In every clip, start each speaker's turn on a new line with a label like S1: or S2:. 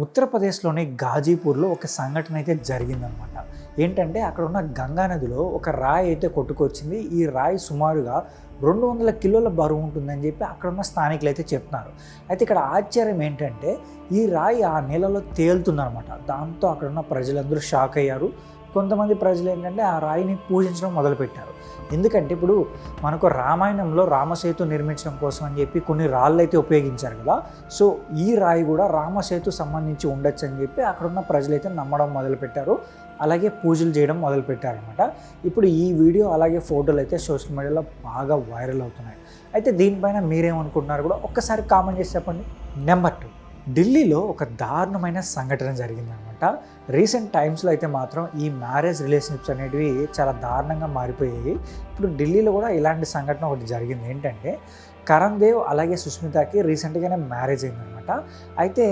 S1: ఉత్తరప్రదేశ్లోని గాజీపూర్లో ఒక సంఘటన అయితే జరిగిందనమాట. ఏంటంటే అక్కడ ఉన్న గంగా నదిలో ఒక రాయి అయితే కొట్టుకొచ్చింది. ఈ రాయి సుమారుగా 200 కిలోల బరువు ఉంటుందని చెప్పి అక్కడ ఉన్న స్థానికులు అయితే చెప్తున్నారు. అయితే ఇక్కడ ఆశ్చర్యం ఏంటంటే ఈ రాయి ఆ నీళ్ళలో తేలుతుందనమాట. దాంతో అక్కడ ఉన్న ప్రజలందరూ షాక్ అయ్యారు. కొంతమంది ప్రజలు ఏంటంటే ఆ రాయిని పూజించడం మొదలుపెట్టారు. ఎందుకంటే ఇప్పుడు మనకు రామాయణంలో రామసేతు నిర్మించడం కోసం అని చెప్పి కొన్ని రాళ్ళు అయితే ఉపయోగించారు కదా. సో ఈ రాయి కూడా రామసేతు సంబంధించి ఉండొచ్చు అని చెప్పి అక్కడున్న ప్రజలైతే నమ్మడం మొదలుపెట్టారు. అలాగే పూజలు చేయడం మొదలుపెట్టారనమాట. ఇప్పుడు ఈ వీడియో అలాగే ఫోటోలు అయితే సోషల్ మీడియాలో బాగా వైరల్ అవుతున్నాయి. అయితే దీనిపైన మీరేమనుకుంటున్నారు కూడా ఒక్కసారి కామెంట్ చేసి చెప్పండి. నెంబర్ 2, ఢిల్లీలో ఒక దారుణమైన సంఘటన జరిగిందనమాట. రీసెంట్ టైమ్స్లో అయితే మాత్రం ఈ మ్యారేజ్ రిలేషన్షిప్స్ అనేటివి చాలా దారుణంగా మారిపోయాయి. ఇప్పుడు ఢిల్లీలో కూడా ఇలాంటి సంఘటన ఒకటి జరిగింది. ఏంటంటే కరణ్ దేవ్ అలాగే సుష్మితకి రీసెంట్గానే మ్యారేజ్ అయిందనమాట. అయితే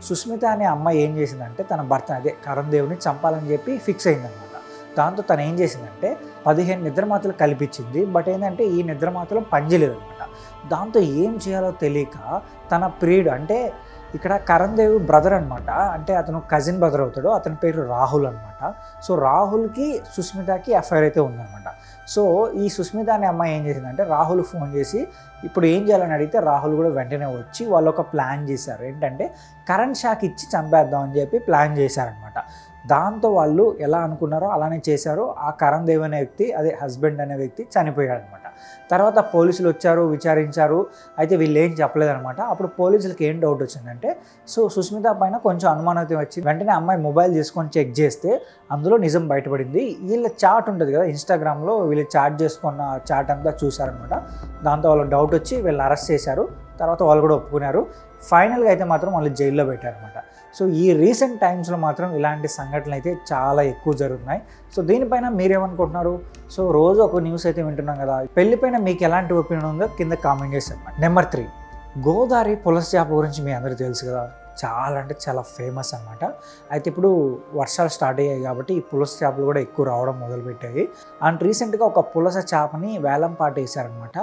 S1: సుష్మిత అనే అమ్మాయి ఏం చేసిందంటే తన భర్త కరణ్ దేవ్ని చంపాలని చెప్పి ఫిక్స్ అయిందనమాట. దాంతో తను ఏం చేసిందంటే 15 నిద్రమాతలు కల్పించింది. బట్ ఏంటంటే ఈ నిద్రమాతలు పనిచేయలేదనమాట. దాంతో ఏం చేయాలో తెలియక తన ప్రియుడు అంటే ఇక్కడ కరణ్ దేవ్ బ్రదర్ అనమాట, అంటే అతను కజిన్ బ్రదర్ అవుతాడు, అతని పేరు రాహుల్ అనమాట. సో రాహుల్కి సుష్మితకి ఎఫ్ఐఆర్ అయితే ఉందన్నమాట. సో ఈ సుష్మిత అనే అమ్మాయి ఏం చేసిందంటే రాహుల్ ఫోన్ చేసి ఇప్పుడు ఏం చేయాలని అడిగితే రాహుల్ కూడా వెంటనే వచ్చి వాళ్ళు ఒక ప్లాన్ చేశారు. ఏంటంటే కరెంట్ షాక్ ఇచ్చి చంపేద్దాం అని చెప్పి ప్లాన్ చేశారనమాట. దాంతో వాళ్ళు ఎలా అనుకున్నారో అలానే చేశారు. ఆ కరణ్ దేవ్ అనే వ్యక్తి హస్బెండ్ అనే వ్యక్తి చనిపోయాడు అనమాట. తర్వాత పోలీసులు వచ్చారు, విచారించారు. అయితే వీళ్ళు ఏం చెప్పలేదనమాట. అప్పుడు పోలీసులకి ఏం డౌట్ వచ్చిందంటే సుష్మిత పైన కొంచెం అనుమానం అయితే వచ్చింది. వెంటనే అమ్మాయి మొబైల్ తీసుకొని చెక్ చేస్తే అందులో నిజం బయటపడింది. వీళ్ళ చాట్ ఉంటుంది కదా ఇన్స్టాగ్రామ్లో, వీళ్ళు చాట్ చేసుకున్న చాట్ అంతా చూసారనమాట. దాంతో వాళ్ళకి డౌట్ వచ్చి వీళ్ళు అరెస్ట్ చేశారు. తర్వాత వాళ్ళు కూడా ఒప్పుకున్నారు. ఫైనల్గా అయితే మాత్రం వాళ్ళు జైల్లో పెట్టారనమాట. సో ఈ రీసెంట్ టైమ్స్లో మాత్రం ఇలాంటి సంఘటనలు అయితే చాలా ఎక్కువ జరుగుతున్నాయి. సో దీనిపైన మీరేమనుకుంటున్నారు? సో రోజు ఒక న్యూస్ అయితే వింటున్నాం కదా, పెళ్లిపైన మీకు ఎలాంటి ఒపీనియన్ ఉందో కింద కామెంట్ చేసి చెప్పండి. నెంబర్ 3, గోదావరి పులస చేప గురించి మీ అందరికీ తెలుసు కదా, చాలా అంటే చాలా ఫేమస్ అనమాట. అయితే ఇప్పుడు వర్షాలు స్టార్ట్ అయ్యాయి కాబట్టి ఈ పులస చేపలు కూడా ఎక్కువ రావడం మొదలుపెట్టాయి. అండ్ రీసెంట్గా ఒక పులస చేపని వేలం పాట వేసారనమాట.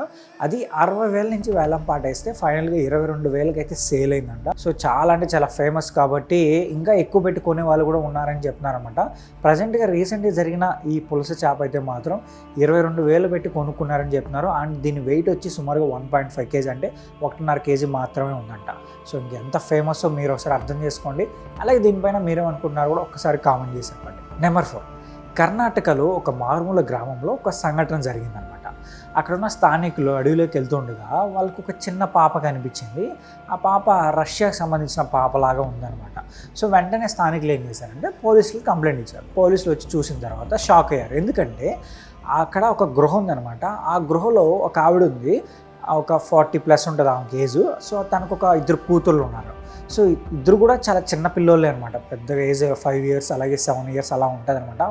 S1: అది 60,000 నుంచి వేలం పాట వేస్తే ఫైనల్గా 22,000కి అయితే సేల్ అయిందంట. సో చాలా అంటే చాలా ఫేమస్ కాబట్టి ఇంకా ఎక్కువ పెట్టుకునే వాళ్ళు కూడా ఉన్నారని చెప్తున్నారనమాట. ప్రజెంట్గా రీసెంట్గా జరిగిన ఈ పులస చేప అయితే మాత్రం 22,000 పెట్టి కొనుక్కున్నారని చెప్తున్నారు. అండ్ దీని వెయిట్ వచ్చి సుమారుగా 1.5 kg, అంటే 1.5 kg మాత్రమే ఉందంట. సో ఇంకెంత ఫేమస్ మీరు ఒకసారి అర్థం చేసుకోండి. అలాగే దీనిపైన మీరేమనుకుంటున్నారు కూడా ఒక్కసారి కామెంట్ చేసి చెప్పండి. నెంబర్ 4, కర్ణాటకలో ఒక మారుమూల గ్రామంలో ఒక సంఘటన జరిగిందనమాట. అక్కడున్న స్థానికులు అడవిలోకి వెళ్తుండగా వాళ్ళకు ఒక చిన్న పాప కనిపించింది. ఆ పాప రష్యాకి సంబంధించిన పాపలాగా ఉందన్నమాట. సో వెంటనే స్థానికులు ఏం చేశారంటే పోలీసులకు కంప్లైంట్ ఇచ్చారు. పోలీసులు వచ్చి చూసిన తర్వాత షాక్ అయ్యారు. ఎందుకంటే అక్కడ ఒక గృహ ఉందన్నమాట. ఆ గృహలో ఒక ఆవిడ ఉంది, ఒక 40+ ఉంటుంది ఆమెకి ఏజ్. సో తనకు ఒక 2 కూతుళ్ళు ఉన్నారు. సో ఇద్దరు కూడా చాలా చిన్న పిల్లోళ్ళే అనమాట. పెద్దగా ఏజ్ 5 years అలాగే 7 years అలా ఉంటుంది అనమాట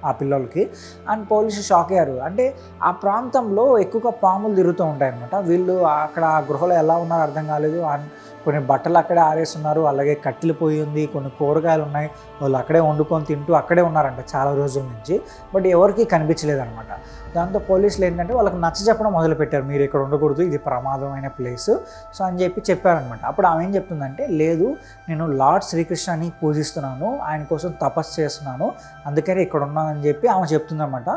S1: ఆ పిల్లలకి. అండ్ పోలీసులు షాక్ అయ్యారు. అంటే ఆ ప్రాంతంలో ఎక్కువగా పాములు తిరుగుతూ ఉంటాయన్నమాట. వీళ్ళు అక్కడ ఆ గృహలో ఎలా ఉన్నారో అర్థం కాలేదు. కొన్ని బట్టలు అక్కడే ఆరేస్తున్నారు, అలాగే కట్టెలు పోయి ఉంది, కొన్ని కూరగాయలు ఉన్నాయి, వాళ్ళు అక్కడే వండుకొని తింటూ అక్కడే ఉన్నారంట చాలా రోజుల నుంచి. బట్ ఎవరికి కనిపించలేదన్నమాట. దాంతో పోలీసులు ఏంటంటే వాళ్ళకి నచ్చ చెప్పడం మొదలుపెట్టారు, మీరు ఇక్కడ ఉండకూడదు, ఇది ప్రమాదమైన ప్లేస్ సో అని చెప్పారనమాట. అప్పుడు ఆమె ఏం చెప్తుందంటే లేదు, నేను లార్డ్ శ్రీకృష్ణని పూజిస్తున్నాను, ఆయన కోసం తపస్సు చేస్తున్నాను, అందుకనే ఇక్కడ ఉన్నానని చెప్పి ఆమె చెప్తుందన్నమాట.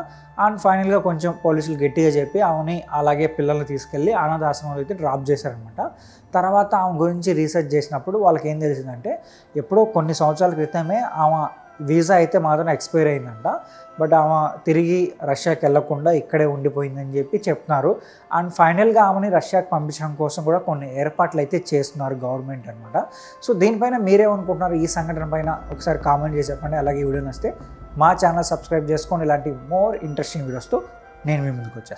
S1: అండ్ ఫైనల్గా కొంచెం పోలీసులు గట్టిగా చెప్పి ఆమెని అలాగే పిల్లల్ని తీసుకెళ్ళి అనాథాశ్రమంలో అయితే డ్రాప్ చేశారనమాట. తర్వాత ఆమె గురించి రీసెర్చ్ చేసినప్పుడు వాళ్ళకి ఏం తెలిసిందంటే ఎప్పుడో కొన్ని సంవత్సరాల క్రితమే ఆమె వీసా అయితే మాత్రం ఎక్స్పైర్ అయిందంట. బట్ ఆమె తిరిగి రష్యాకి వెళ్లకుండా ఇక్కడే ఉండిపోయిందని చెప్పి చెప్తున్నారు. అండ్ ఫైనల్గా ఆమెని రష్యాకి పంపించడం కోసం కూడా కొన్ని ఏర్పాట్లు అయితే చేస్తున్నారు గవర్నమెంట్ అనమాట. సో దీనిపైన మీరేమనుకుంటున్నారు? ఈ సంఘటన పైన ఒకసారి కామెంట్ చేసి చెప్పండి. అలాగే వీడియో నచ్చితే మా ఛానల్ సబ్స్క్రైబ్ చేసుకొని ఇలాంటి మోర్ ఇంట్రెస్టింగ్ వీడియోస్తో నేను మీ ముందుకు వచ్చేస్తాను.